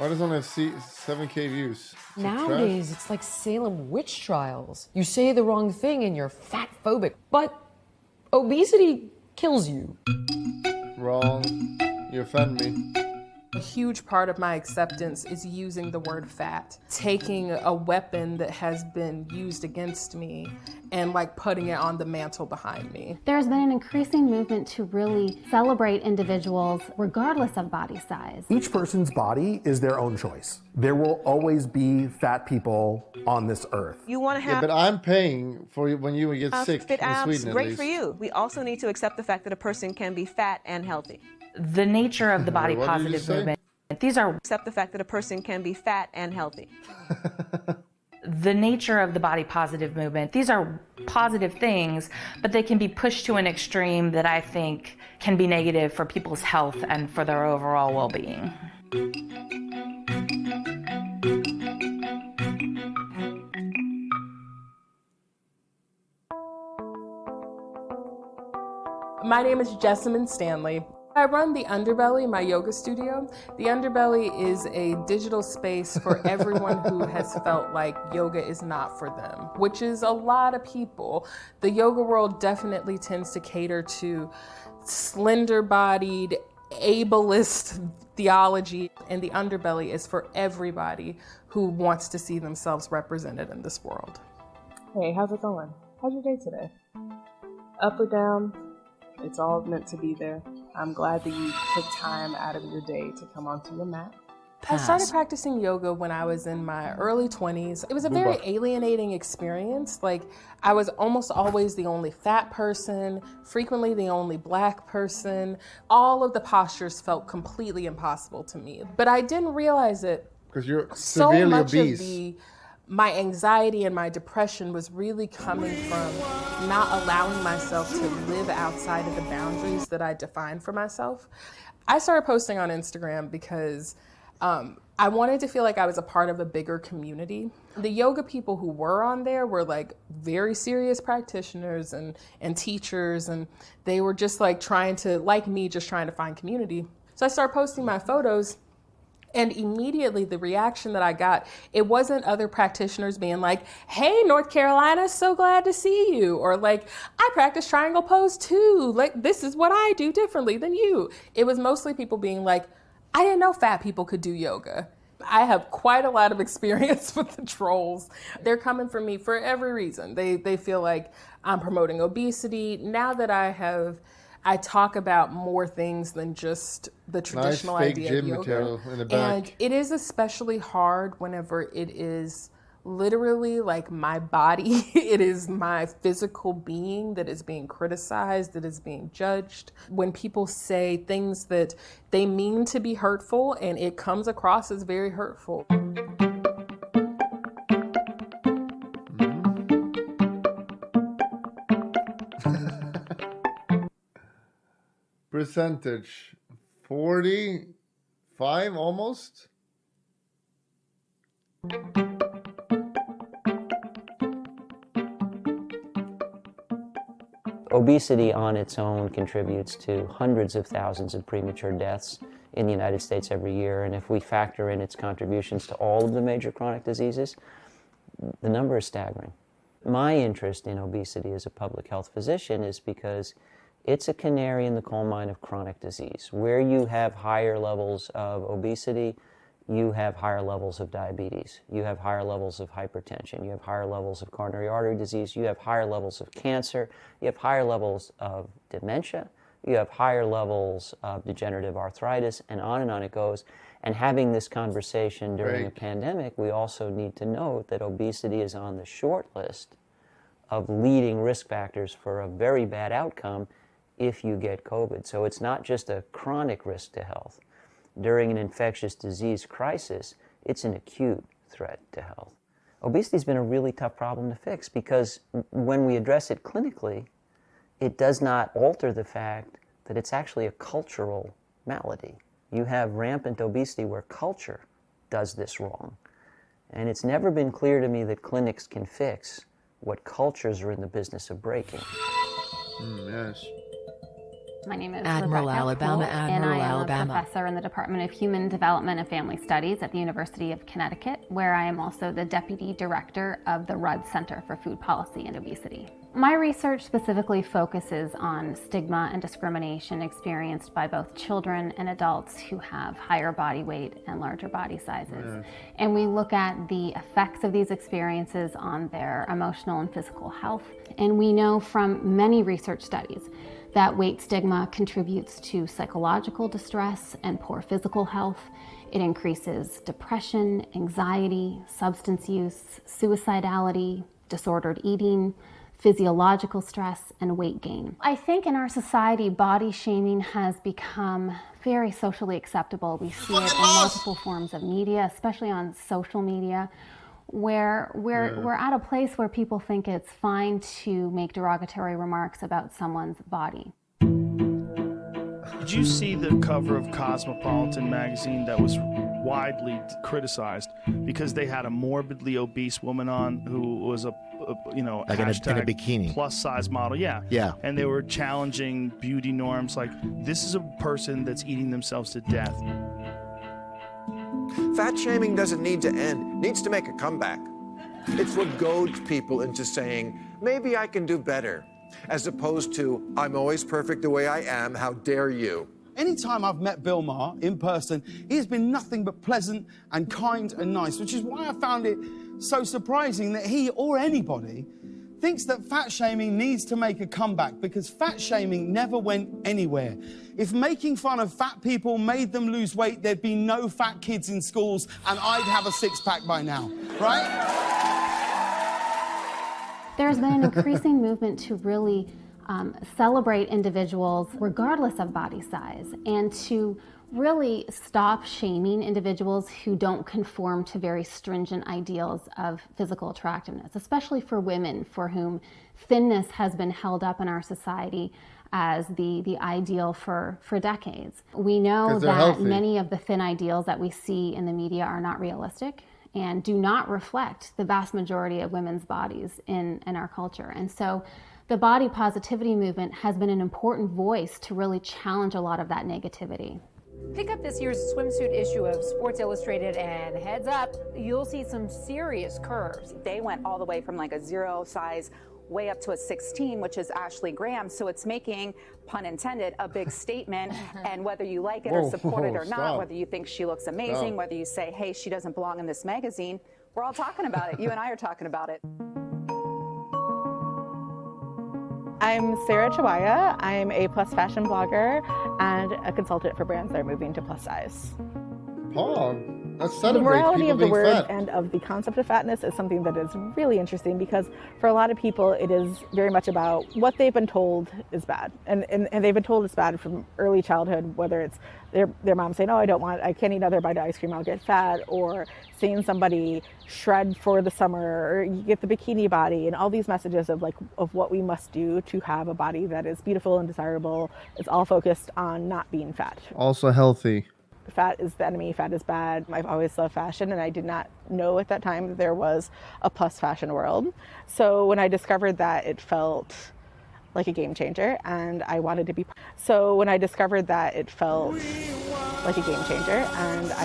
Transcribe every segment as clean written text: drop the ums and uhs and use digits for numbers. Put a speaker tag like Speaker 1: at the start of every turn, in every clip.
Speaker 1: Why does it only have 7K views?
Speaker 2: Nowadays, it's like Salem witch trials. You say the wrong thing and you're fat phobic, but obesity kills you.
Speaker 1: Wrong. You offend me.
Speaker 3: A huge part of my acceptance is using the word fat, taking a weapon that has been used against me and like putting it on the mantle behind me.
Speaker 4: There's been an increasing movement to really celebrate individuals regardless of body size.
Speaker 5: Each person's body is their own choice. There will always be fat people on this earth.
Speaker 6: You want to have...
Speaker 1: Yeah, but I'm paying for you when you get sick
Speaker 6: fit
Speaker 1: in
Speaker 6: abs,
Speaker 1: Sweden at
Speaker 6: great
Speaker 1: least.
Speaker 6: for you. We also need to accept the fact that a person can be fat and healthy.
Speaker 7: The nature of the body positive movement. These are
Speaker 6: accept the fact that a person can be fat and healthy.
Speaker 7: The nature of the body positive movement. These are positive things, but they can be pushed to an extreme that I think can be negative for people's health and for their overall well-being.
Speaker 3: My name is Jessamine Stanley. I run The Underbelly, my yoga studio. The Underbelly is a digital space for everyone who has felt like yoga is not for them, which is a lot of people. The yoga world definitely tends to cater to slender-bodied, ableist theology, and The Underbelly is for everybody who wants to see themselves represented in this world. Hey, how's it going? How's your day today? Up or down? It's all meant to be there. I'm glad that you took time out of your day to come onto your mat. I started practicing yoga when I was in my early 20s. It was a very alienating experience. Like, I was almost always the only fat person, frequently the only black person. All of the postures felt completely impossible to me. But I didn't realize it.
Speaker 1: Because you're
Speaker 3: So
Speaker 1: severely
Speaker 3: much
Speaker 1: obese.
Speaker 3: of my anxiety and my depression was really coming from not allowing myself to live outside of the boundaries that I defined for myself. I started posting on Instagram because I wanted to feel like I was a part of a bigger community. The yoga people who were on there were like very serious practitioners and teachers, and they were just like trying to, like me, just trying to find community. So I started posting my photos. And immediately the reaction that I got, it wasn't other practitioners being like, hey, North Carolina, so glad to see you. Or like, I practice triangle pose too. Like, this is what I do differently than you. It was mostly people being like, I didn't know fat people could do yoga. I have quite a lot of experience with the trolls. They're coming for me for every reason. They feel like I'm promoting obesity. Now that I talk about more things than just the traditional
Speaker 1: Nice fake
Speaker 3: idea
Speaker 1: gym
Speaker 3: of yoga.
Speaker 1: material in the back.
Speaker 3: And it is especially hard whenever it is literally like my body, it is my physical being that is being criticized, that is being judged. When people say things that they mean to be hurtful and it comes across as very hurtful.
Speaker 1: Percentage 45 almost.
Speaker 8: Obesity on its own contributes to hundreds of thousands of premature deaths in the United States every year, and if we factor in its contributions to all of the major chronic diseases, the number is staggering. My interest in obesity as a public health physician is because it's a canary in the coal mine of chronic disease. Where you have higher levels of obesity, you have higher levels of diabetes, you have higher levels of hypertension, you have higher levels of coronary artery disease, you have higher levels of cancer, you have higher levels of dementia, you have higher levels of degenerative arthritis, and on it goes. And having this conversation during a pandemic, we also need to note that obesity is on the short list of leading risk factors for a very bad outcome if you get COVID. So it's not just a chronic risk to health. During an infectious disease crisis, it's an acute threat to health. Obesity has been a really tough problem to fix because when we address it clinically, it does not alter the fact that it's actually a cultural malady. You have rampant obesity where culture does this wrong. And it's never been clear to me that clinics can fix what cultures are in the business of breaking.
Speaker 1: Yes.
Speaker 4: My name is
Speaker 2: Admiral
Speaker 4: Rebecca
Speaker 2: Alabama,
Speaker 4: Poole,
Speaker 2: Admiral
Speaker 4: and I am
Speaker 2: Alabama.
Speaker 4: a professor in the Department of Human Development and Family Studies at the University of Connecticut, where I am also the Deputy Director of the Rudd Center for Food Policy and Obesity. My research specifically focuses on stigma and discrimination experienced by both children and adults who have higher body weight and larger body sizes. And we look at the effects of these experiences on their emotional and physical health. And we know from many research studies that weight stigma contributes to psychological distress and poor physical health. It increases depression, anxiety, substance use, suicidality, disordered eating, physiological stress, and weight gain. I think in our society, body shaming has become very socially acceptable. We see it in multiple forms of media, especially on social media, where we're at a place where people think it's fine to make derogatory remarks about someone's body.
Speaker 9: Did you see the cover of Cosmopolitan magazine that was widely criticized because they had a morbidly obese woman on who was a
Speaker 10: like in a bikini
Speaker 9: plus size model? Yeah. And they were challenging beauty norms, like, this is a person that's eating themselves to death.
Speaker 11: Fat shaming doesn't need to end, it needs to make a comeback. It's what goads people into saying, maybe I can do better, as opposed to, I'm always perfect the way I am, how dare you.
Speaker 12: Anytime I've met Bill Mohr in person, he has been nothing but pleasant and kind and nice, which is why I found it so surprising that he or anybody thinks that fat shaming needs to make a comeback, because fat shaming never went anywhere. If making fun of fat people made them lose weight, there'd be no fat kids in schools and I'd have a six-pack by now, right?
Speaker 4: There's been an increasing movement to really celebrate individuals regardless of body size, and to really stop shaming individuals who don't conform to very stringent ideals of physical attractiveness, especially for women for whom thinness has been held up in our society as the ideal for decades. We know that many of the thin ideals that we see in the media are not realistic and do not reflect the vast majority of women's bodies in our culture. And so the body positivity movement has been an important voice to really challenge a lot of that negativity.
Speaker 13: Pick up this year's swimsuit issue of Sports Illustrated and heads up, you'll see some serious curves.
Speaker 14: They went all the way from like a 0 size way up to a 16, which is Ashley Graham. So it's making, pun intended, a big statement. And whether you like it or support it or not, whether you think she looks amazing, whether you say, hey, she doesn't belong in this magazine, we're all talking about it. You and I are talking about it.
Speaker 15: I'm Sarah CHIWAYA. I'm a plus fashion blogger and a consultant for brands that are moving to plus size.
Speaker 1: Let's
Speaker 15: The
Speaker 1: celebrate
Speaker 15: morality
Speaker 1: people
Speaker 15: of the
Speaker 1: being
Speaker 15: word
Speaker 1: fat.
Speaker 15: and of the concept of fatness is something that is really interesting, because for a lot of people it is very much about what they've been told is bad. And they've been told it's bad from early childhood, whether it's their mom saying, oh, I can't eat another bite of ice cream, I'll get fat, or seeing somebody shred for the summer, or you get the bikini body, and all these messages of what we must do to have a body that is beautiful and desirable. It's all focused on not being fat.
Speaker 1: Also healthy.
Speaker 15: Fat is the enemy, fat is bad. I've always loved fashion, and I did not know at that time that there was a plus fashion world. So when I discovered that, it felt like a game changer, and I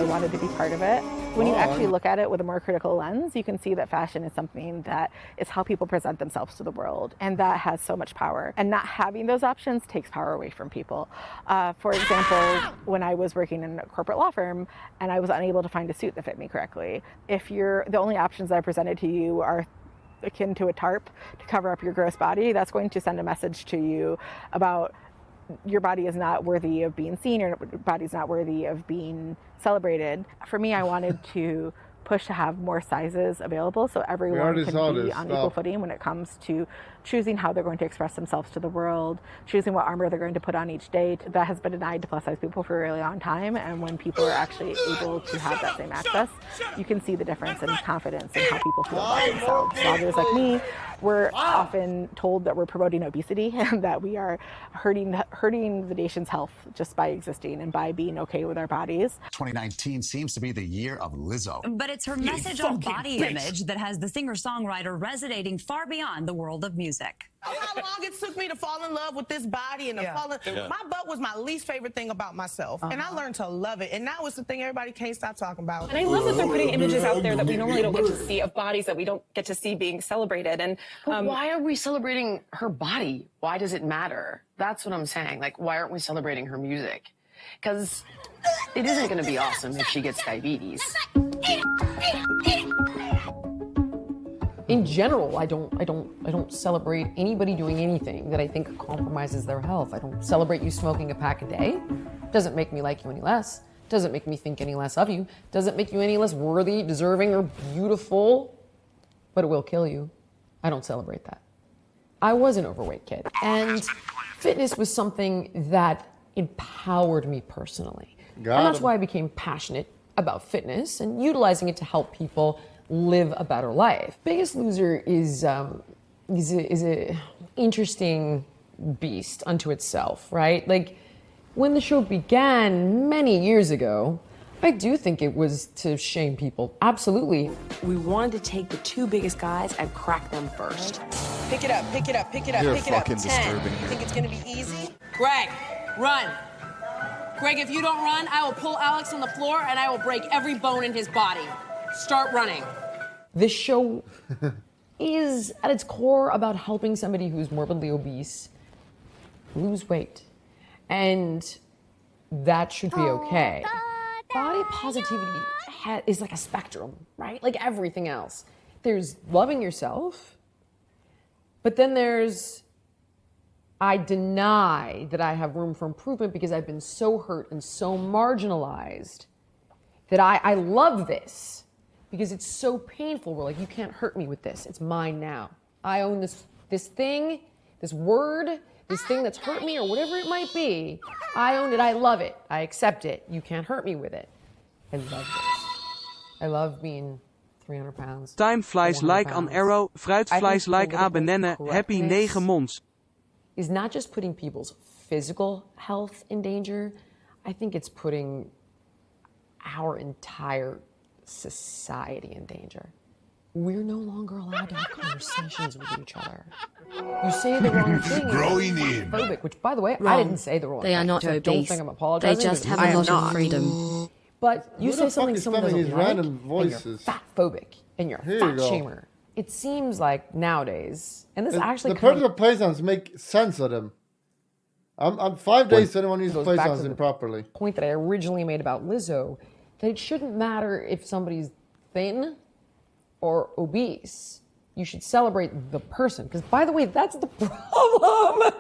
Speaker 15: wanted to be part of it. When you actually look at it with a more critical lens, you can see that fashion is something that is how people present themselves to the world, and that has so much power. And not having those options takes power away from people. For example, when I was working in a corporate law firm and I was unable to find a suit that fit me correctly, if the only options that are presented to you are akin to a tarp to cover up your gross body, that's going to send a message to you about your body is not worthy of being seen, or your body's not worthy of being celebrated. For me, I wanted to push to have more sizes available so everyone can be on equal footing when it comes to choosing how they're going to express themselves to the world, choosing what armor they're going to put on each day. That has been denied to plus size people for a really long time, and when people are actually able to have that same access, you can see the difference in confidence and how people feel about themselves. Bloggers like me, we're often told that we're promoting obesity and that we are hurting the nation's health just by existing and by being okay with our bodies.
Speaker 16: 2019 seems to be the year of Lizzo.
Speaker 17: But
Speaker 16: it's her message on body image that has the singer-songwriter resonating far beyond the world of music.
Speaker 17: How long it took me to fall in love with this body and my butt was my least favorite thing about myself, and I learned to love it. And now it's the thing everybody can't stop talking about.
Speaker 18: And I love that they're putting images out there that we normally don't get to see of bodies that we don't get to see being celebrated. And
Speaker 2: why are we celebrating her body? Why does it matter? That's what I'm saying. Like, why aren't we celebrating her music? Because it isn't going to be awesome if she gets diabetes. In general, I don't celebrate anybody doing anything that I think compromises their health. I don't celebrate you smoking a pack a day. Doesn't make me like you any less. Doesn't make me think any less of you. Doesn't make you any less worthy, deserving, or beautiful. But it will kill you. I don't celebrate that. I was an overweight kid, and fitness was something that empowered me personally. And that's why I became passionate about fitness and utilizing it to help people live a better life. Biggest Loser is a interesting beast unto itself, right? Like, when the show began many years ago, I do think it was to shame people. Absolutely. We wanted to take the two biggest guys and crack them first.
Speaker 17: Pick it up, pick it up, pick it up,
Speaker 19: You're
Speaker 17: pick it up.
Speaker 19: fucking
Speaker 17: 10.
Speaker 19: disturbing
Speaker 17: You
Speaker 19: here.
Speaker 17: think it's gonna be easy?
Speaker 20: Greg, run. Greg, if you don't run, I will pull Alex on the floor and I will break every bone in his body. Start running.
Speaker 2: This show is, at its core, about helping somebody who's morbidly obese lose weight. And that should be okay. Body positivity is like a spectrum, right? Like everything else. There's loving yourself, but then there's, I deny that I have room for improvement because I've been so hurt and so marginalized that I love this because it's so painful. We're like, you can't hurt me with this. It's mine now. I own this thing, this word, this thing that's hurt me or whatever it might be. I own it. I love it. I accept it. You can't hurt me with it. I love this. I love being 300 pounds.
Speaker 21: Time flies like an arrow, fruit flies like a banana, happy 9 months.
Speaker 2: Is not just putting people's physical health in danger. I think it's putting our entire society in danger. We're no longer allowed to have conversations with each other. You say the wrong thing.
Speaker 10: Growing in.
Speaker 2: Phobic, which, by the way, I
Speaker 22: Wrong.
Speaker 2: didn't say the wrong thing.
Speaker 22: They are not
Speaker 2: so
Speaker 22: obese.
Speaker 2: don't think I'm apologizing.
Speaker 22: They just have
Speaker 2: I
Speaker 22: a
Speaker 2: am
Speaker 22: lot
Speaker 2: not.
Speaker 22: of freedom.
Speaker 2: But you
Speaker 1: Who
Speaker 2: say
Speaker 1: the
Speaker 2: something
Speaker 1: fuck is
Speaker 2: someone
Speaker 1: spamming
Speaker 2: doesn't
Speaker 1: these
Speaker 2: like,
Speaker 1: random
Speaker 2: and you're
Speaker 1: voices?
Speaker 2: fat phobic, and you're a
Speaker 1: Here you
Speaker 2: fat
Speaker 1: go.
Speaker 2: shamer. It seems like nowadays, and this
Speaker 1: The
Speaker 2: actually
Speaker 1: personal play sounds make sense of them. I'm 5 days to anyone uses
Speaker 2: goes
Speaker 1: play
Speaker 2: back
Speaker 1: sounds
Speaker 2: to the
Speaker 1: improperly.
Speaker 2: point that I originally made about Lizzo, that it shouldn't matter if somebody's thin or obese. You should celebrate the person. Because, by the way, that's the problem.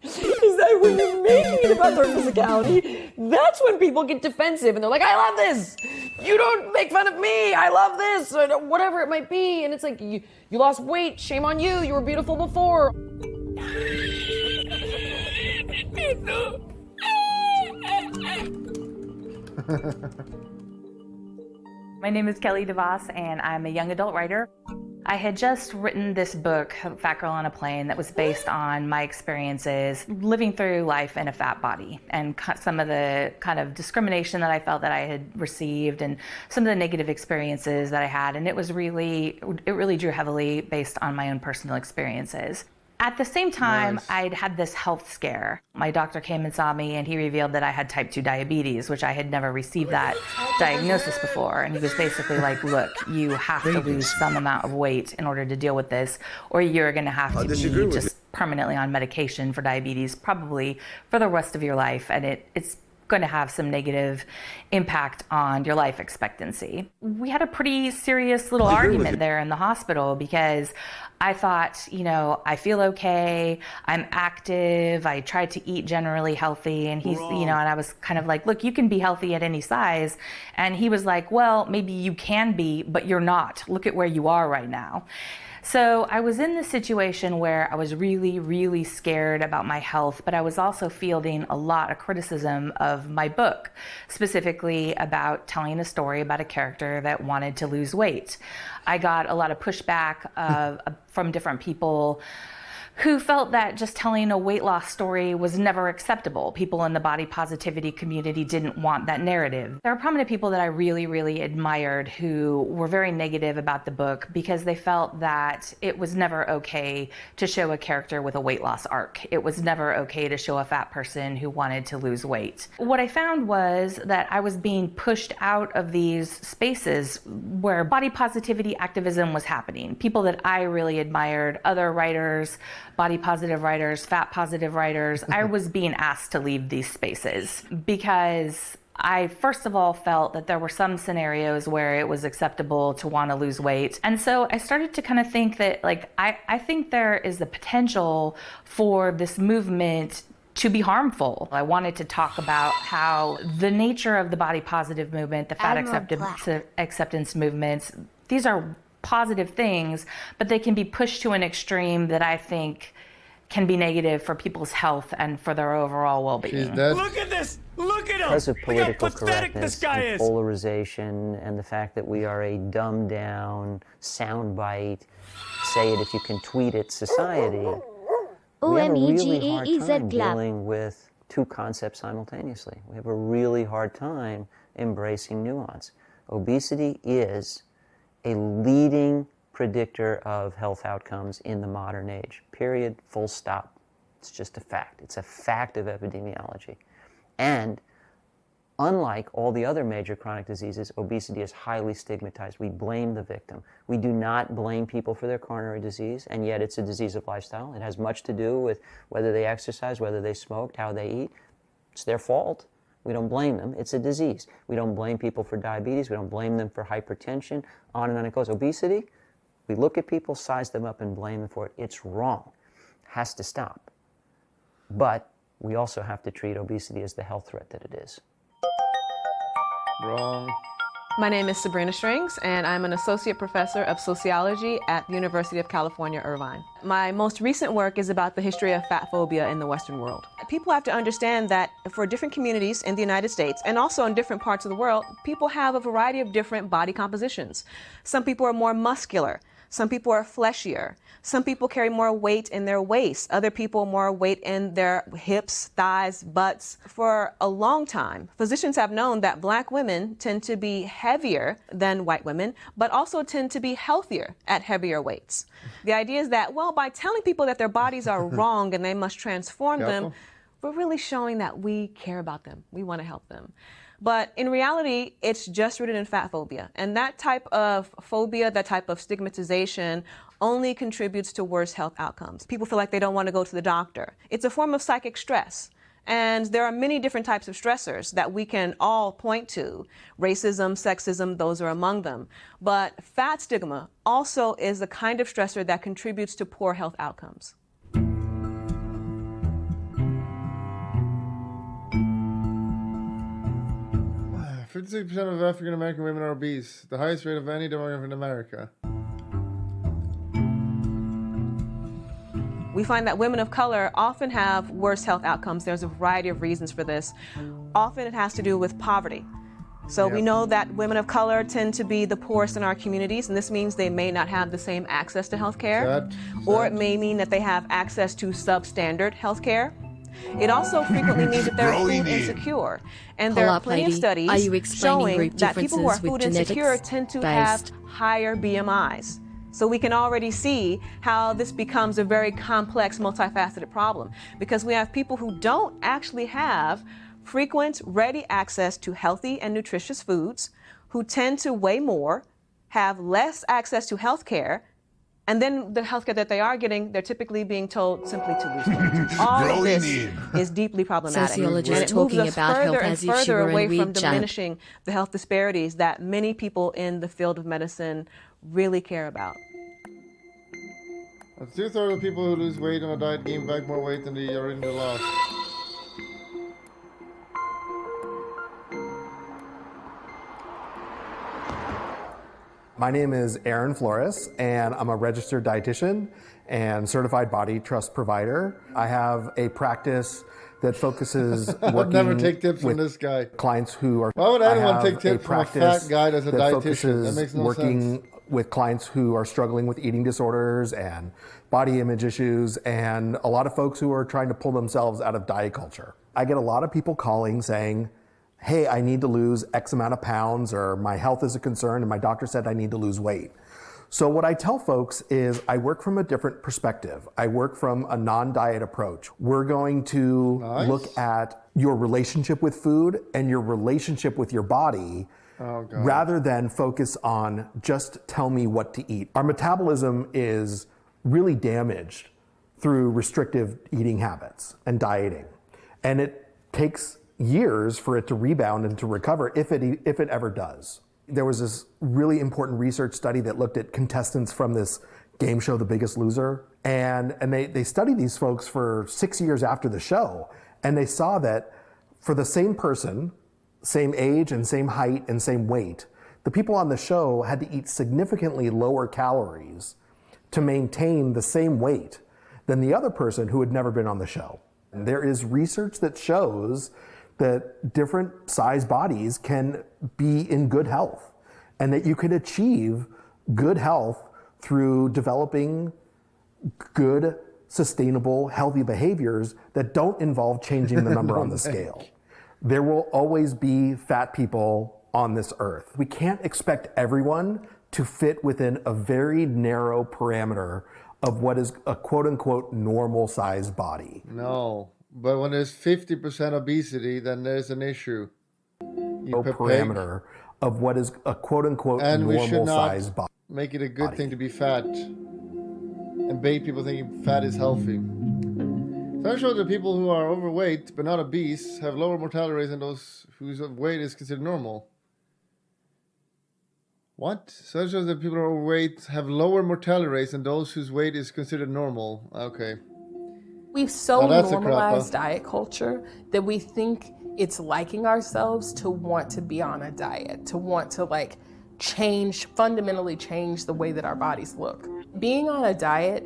Speaker 2: Is that when you're making it about their physicality, that's when people get defensive and they're like, I love this. You don't make fun of me. I love this. Or whatever it might be. And it's like, you lost weight. Shame on you. You were beautiful before.
Speaker 7: My name is Kelly DeVos, and I'm a young adult writer. I had just written this book, Fat Girl on a Plane, that was based on my experiences living through life in a fat body and some of the kind of discrimination that I felt that I had received and some of the negative experiences that I had. And it really drew heavily based on my own personal experiences. At the same time, I'd had this health scare. My doctor came and saw me and he revealed that I had type 2 diabetes, which I had never received that diagnosis before. And he was basically like, look, you have to lose some amount of weight in order to deal with this, or you're gonna have to be just permanently on medication for diabetes, probably for the rest of your life. And it's going to have some negative impact on your life expectancy. We had a pretty serious little argument there in the hospital because I thought, I feel okay, I'm active, I tried to eat generally healthy, and he's, and I was kind of like, look, you can be healthy at any size. And he was like, well, maybe you can be, but you're not. Look at where you are right now. So I was in this situation where I was really, really scared about my health, but I was also fielding a lot of criticism of my book, specifically about telling a story about a character that wanted to lose weight. I got a lot of pushback from different people who felt that just telling a weight loss story was never acceptable. People in the body positivity community didn't want that narrative. There are prominent people that I really, really admired who were very negative about the book because they felt that it was never okay to show a character with a weight loss arc. It was never okay to show a fat person who wanted to lose weight. What I found was that I was being pushed out of these spaces where body positivity activism was happening. People that I really admired, other writers, body positive writers, fat positive writers, I was being asked to leave these spaces because I first of all felt that there were some scenarios where it was acceptable to want to lose weight. And so I started to kind of think that I think there is the potential for this movement to be harmful. I wanted to talk about how the nature of the body positive movement, the fat acceptance movements, these are positive things, but they can be pushed to an extreme that I think can be negative for people's health and for their overall well-being.
Speaker 19: Look at this! Look at him!
Speaker 8: Because of political
Speaker 19: Look how pathetic
Speaker 8: correctness
Speaker 19: this guy
Speaker 8: and
Speaker 19: is.
Speaker 8: polarization and the fact that we are a dumbed down, soundbite, say it if you can tweet it society, we have a really hard time dealing with two concepts simultaneously. We have a really hard time embracing nuance. Obesity is a leading predictor of health outcomes in the modern age. Period, full stop. It's just a fact. It's a fact of epidemiology. And unlike all the other major chronic diseases, obesity is highly stigmatized. We blame the victim. We do not blame people for their coronary disease, and yet it's a disease of lifestyle. It has much to do with whether they exercise, whether they smoked, how they eat. It's their fault. We don't blame them. It's a disease. We don't blame people for diabetes. We don't blame them for hypertension. On and on it goes. Obesity, we look at people, size them up, and blame them for it. It's wrong. Has to stop. But we also have to treat obesity as the health threat that it is.
Speaker 1: Wrong.
Speaker 6: My name is Sabrina Strings, and I'm an associate professor of sociology at the University of California, Irvine. My most recent work is about the history of fat phobia in the Western world. People have to understand that for different communities in the United States and also in different parts of the world, people have a variety of different body compositions. Some people are more muscular. Some people are fleshier. Some people carry more weight in their waist. Other people more weight in their hips, thighs, butts. For a long time, physicians have known that Black women tend to be heavier than white women, but also tend to be healthier at heavier weights. The idea is that, well, by telling people that their bodies are wrong and they must transform them, we're really showing that we care about them. We want to help them. But in reality, it's just rooted in fat phobia. And that type of phobia, that type of stigmatization only contributes to worse health outcomes. People feel like they don't want to go to the doctor. It's a form of psychic stress. And there are many different types of stressors that we can all point to. Racism, sexism, those are among them. But fat stigma also is the kind of stressor that contributes to poor health outcomes.
Speaker 1: 56% of African American women are obese, the highest rate of any demographic in America.
Speaker 6: We find that women of color often have worse health outcomes. There's a variety of reasons for this. Often it has to do with poverty. So we know that women of color tend to be the poorest in our communities, and this means they may not have the same access to health care, or it may mean that they have access to substandard health care. It also frequently means that they're food insecure. And there are plenty of studies showing that people who are food insecure tend to have higher BMIs. So we can already see how this becomes a very complex, multifaceted problem, because we have people who don't actually have frequent, ready access to healthy and nutritious foods, who tend to weigh more, have less access to health care, and then the healthcare that they are getting, they're typically being told simply to lose weight. All of this is deeply problematic.
Speaker 22: Sociologists
Speaker 6: and it moves
Speaker 22: talking
Speaker 6: us
Speaker 22: about
Speaker 6: further
Speaker 22: health
Speaker 6: and
Speaker 22: as if she
Speaker 6: further
Speaker 22: were
Speaker 6: away
Speaker 22: in
Speaker 6: from
Speaker 22: Reed Jam.
Speaker 6: diminishing the health disparities that many people in the field of medicine really care about.
Speaker 1: 2/3 of people who lose weight on a diet gain back more weight than they already lost.
Speaker 5: My name is Aaron Flores, and I'm a registered dietitian and certified body trust provider. I have a practice that focuses
Speaker 1: I'd never
Speaker 5: working
Speaker 1: take tips
Speaker 5: with
Speaker 1: from this guy.
Speaker 5: clients who are.
Speaker 1: Why would anyone
Speaker 5: I
Speaker 1: take
Speaker 5: have
Speaker 1: tips from a
Speaker 5: practice
Speaker 1: fat guy that's a
Speaker 5: that
Speaker 1: dietitian?
Speaker 5: focuses
Speaker 1: That makes no
Speaker 5: working
Speaker 1: sense.
Speaker 5: with clients who are struggling with eating disorders and body image issues, and a lot of folks who are trying to pull themselves out of diet culture. I get a lot of people calling saying, hey, I need to lose X amount of pounds, or my health is a concern and my doctor said I need to lose weight. So what I tell folks is I work from a different perspective. I work from a non-diet approach. We're going to look at your relationship with food and your relationship with your body, rather than focus on just tell me what to eat. Our metabolism is really damaged through restrictive eating habits and dieting. And it takes years for it to rebound and to recover if it ever does. There was this really important research study that looked at contestants from this game show, The Biggest Loser. And they studied these folks for 6 years after the show. And they saw that for the same person, same age and same height and same weight, the people on the show had to eat significantly lower calories to maintain the same weight than the other person who had never been on the show. And there is research that shows that different size bodies can be in good health, and that you can achieve good health through developing good, sustainable, healthy behaviors that don't involve changing the number on the scale. There will always be fat people on this earth. We can't expect everyone to fit within a very narrow parameter of what is a quote-unquote normal size body.
Speaker 1: No. But when there's 50% obesity, then there's an issue.
Speaker 5: No parameter of what is a quote-unquote normal size body.
Speaker 1: Make it a good thing to be fat and bait people thinking fat is healthy. Studies show that people who are overweight but not obese have lower mortality rates than those whose weight is considered normal. What? Studies show that people who are overweight have lower mortality rates than those whose weight is considered normal. Okay.
Speaker 3: We've so normalized diet culture that we think it's liking ourselves to want to be on a diet, to want to like fundamentally change the way that our bodies look. Being on a diet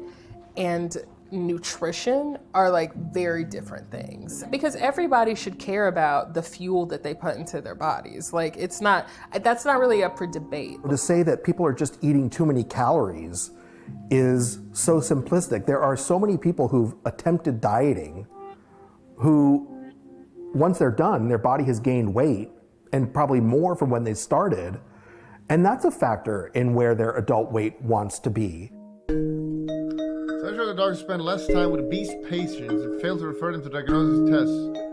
Speaker 3: and nutrition are like very different things, because everybody should care about the fuel that they put into their bodies. Like that's not really up for debate.
Speaker 5: To say that people are just eating too many calories is so simplistic. There are so many people who've attempted dieting who, once they're done, their body has gained weight, and probably more from when they started. And that's a factor in where their adult weight wants to be.
Speaker 1: Studies show that doctors spend less time with obese patients and fail to refer them to diagnosis tests.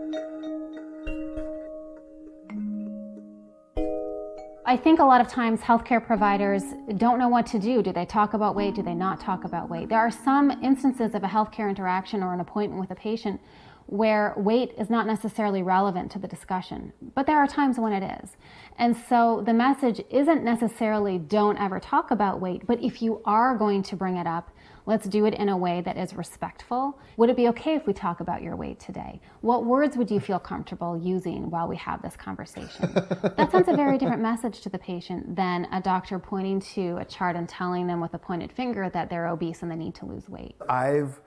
Speaker 4: I think a lot of times healthcare providers don't know what to do. Do they talk about weight? Do they not talk about weight? There are some instances of a healthcare interaction or an appointment with a patient where weight is not necessarily relevant to the discussion, but there are times when it is. And so the message isn't necessarily don't ever talk about weight, but if you are going to bring it up, let's do it in a way that is respectful. Would it be okay if we talk about your weight today? What words would you feel comfortable using while we have this conversation? That sends a very different message to the patient than a doctor pointing to a chart and telling them with a pointed finger that they're obese and they need to lose weight.
Speaker 5: I've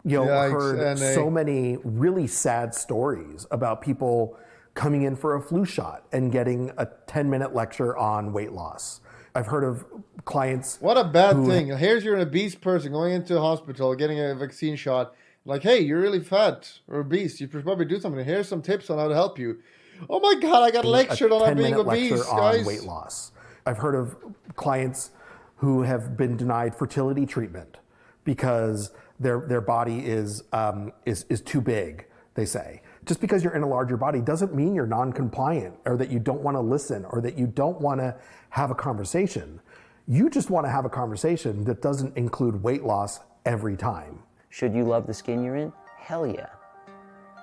Speaker 5: heard so many really sad stories about people coming in for a flu shot and getting a 10-minute lecture on weight loss. I've heard of clients.
Speaker 1: What a bad thing. Here's you're an obese person going into a hospital, getting a vaccine shot. Like, hey, you're really fat or obese. You should probably do something. Here's some tips on how to help you. Oh my God, I got lectured on being obese, guys.
Speaker 5: On weight loss. I've heard of clients who have been denied fertility treatment because their body is too big, they say. Just because you're in a larger body doesn't mean you're non-compliant or that you don't want to listen or that you don't want to have a conversation. You just want to have a conversation that doesn't include weight loss every time.
Speaker 8: Should you love the skin you're in? Hell yeah.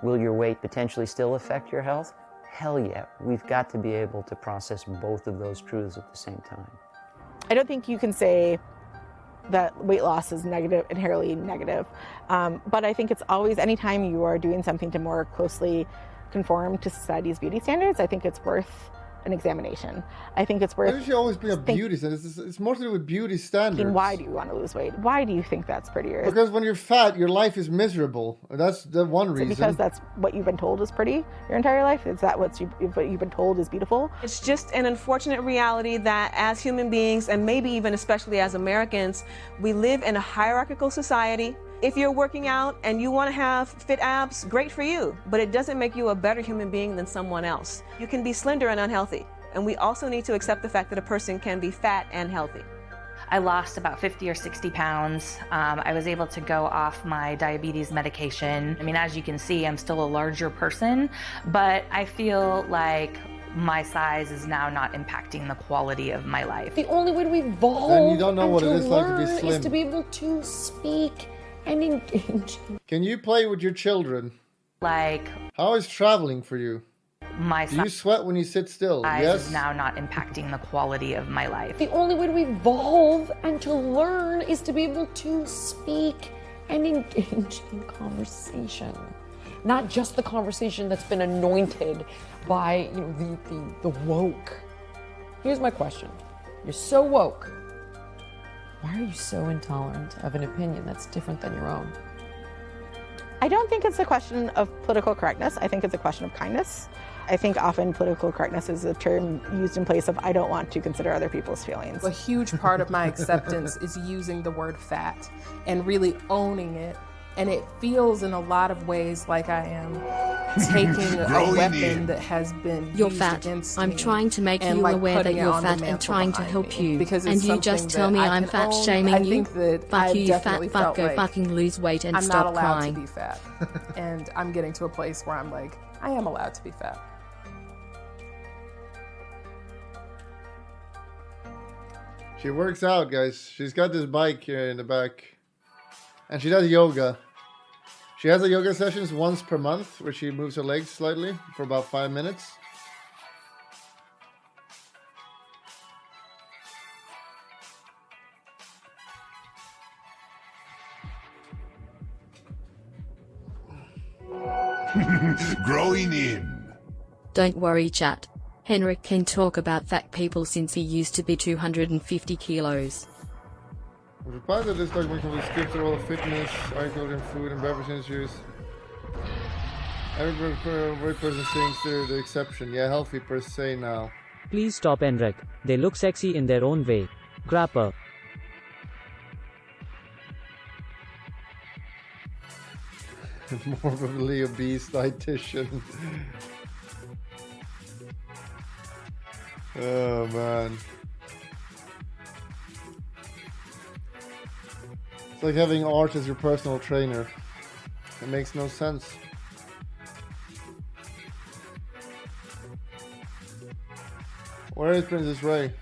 Speaker 8: Will your weight potentially still affect your health? Hell yeah. We've got to be able to process both of those truths at the same time.
Speaker 15: I don't think you can say that weight loss is negative, inherently negative. But I think it's always, anytime you are doing something to more closely conform to society's beauty standards, I think it's worth an examination. I think it's worth.
Speaker 1: Why does she always bring up beauty standards? It's more to do with beauty standards.
Speaker 15: Why do you want to lose weight? Why do you think that's prettier?
Speaker 1: Because when you're fat, your life is miserable. That's the one reason.
Speaker 15: Because that's what you've been told is pretty your entire life? Is that what you've been told is beautiful?
Speaker 6: It's just an unfortunate reality that as human beings, and maybe even especially as Americans, we live in a hierarchical society. If you're working out and you want to have fit abs, great for you, but it doesn't make you a better human being than someone else. You can be slender and unhealthy, and we also need to accept the fact that a person can be fat and healthy.
Speaker 7: I lost about 50 or 60 pounds. I was able to go off my diabetes medication. I mean, as you can see, I'm still a larger person, but I feel like my size is now not impacting the quality of my life.
Speaker 2: The only way to evolve
Speaker 1: Then you don't know
Speaker 2: and
Speaker 1: what
Speaker 2: to
Speaker 1: it is like to be
Speaker 2: learn
Speaker 1: slim.
Speaker 2: is to be able to speak and engage.
Speaker 1: Can you play with your children?
Speaker 7: Like,
Speaker 1: how is traveling for you?
Speaker 7: My
Speaker 1: Do you sweat when you sit still?
Speaker 7: size
Speaker 1: Yes.
Speaker 7: is now not impacting the quality of my life.
Speaker 2: The only way to evolve and to learn is to be able to speak and engage in conversation. Not just the conversation that's been anointed by the woke. Here's my question. You're so woke. Why are you so intolerant of an opinion that's different than your own?
Speaker 15: I don't think it's a question of political correctness. I think it's a question of kindness. I think often political correctness is a term used in place of I don't want to consider other people's feelings.
Speaker 3: A huge part of my acceptance is using the word fat and really owning it. And it feels in a lot of ways like I am taking a weapon that has been
Speaker 9: You're
Speaker 3: used
Speaker 9: fat.
Speaker 3: against
Speaker 9: I'm
Speaker 3: me
Speaker 9: trying to make
Speaker 3: and,
Speaker 9: you
Speaker 3: like,
Speaker 9: aware that
Speaker 3: putting it
Speaker 9: you're
Speaker 3: on the
Speaker 9: fat and
Speaker 3: mantle
Speaker 9: trying to
Speaker 3: behind
Speaker 9: help
Speaker 3: me.
Speaker 9: you.
Speaker 3: Because
Speaker 9: And
Speaker 3: it's
Speaker 9: you just
Speaker 3: something
Speaker 9: tell me
Speaker 3: that I
Speaker 9: I'm
Speaker 3: can
Speaker 9: fat
Speaker 3: own.
Speaker 9: shaming
Speaker 3: I
Speaker 9: you.
Speaker 3: think that
Speaker 9: Fuck
Speaker 3: I've
Speaker 9: you, you
Speaker 3: definitely
Speaker 9: fat fuck.
Speaker 3: felt
Speaker 9: Go
Speaker 3: like
Speaker 9: fucking lose weight and
Speaker 3: I'm
Speaker 9: stop
Speaker 3: not allowed
Speaker 9: crying.
Speaker 3: to be fat. And I'm getting to a place where I'm like, I am allowed to be fat.
Speaker 1: She works out, guys. She's got this bike here in the back. And she does yoga. She has a yoga sessions once per month where she moves her legs slightly for about 5 minutes.
Speaker 22: Growing in.
Speaker 9: Don't worry, chat. Henrik can talk about fat people since he used to be 250 kilos.
Speaker 1: I'm surprised that this document can skip through all the fitness, agriculture, food, and beverage industries. Every person thinks they're the exception. Yeah, healthy per se now.
Speaker 23: Please stop, Henrik. They look sexy in their own way. Grappa.
Speaker 1: Morbidly obese dietitian. Oh man. It's like having Art as your personal trainer. It makes no sense. Where is Princess Ray?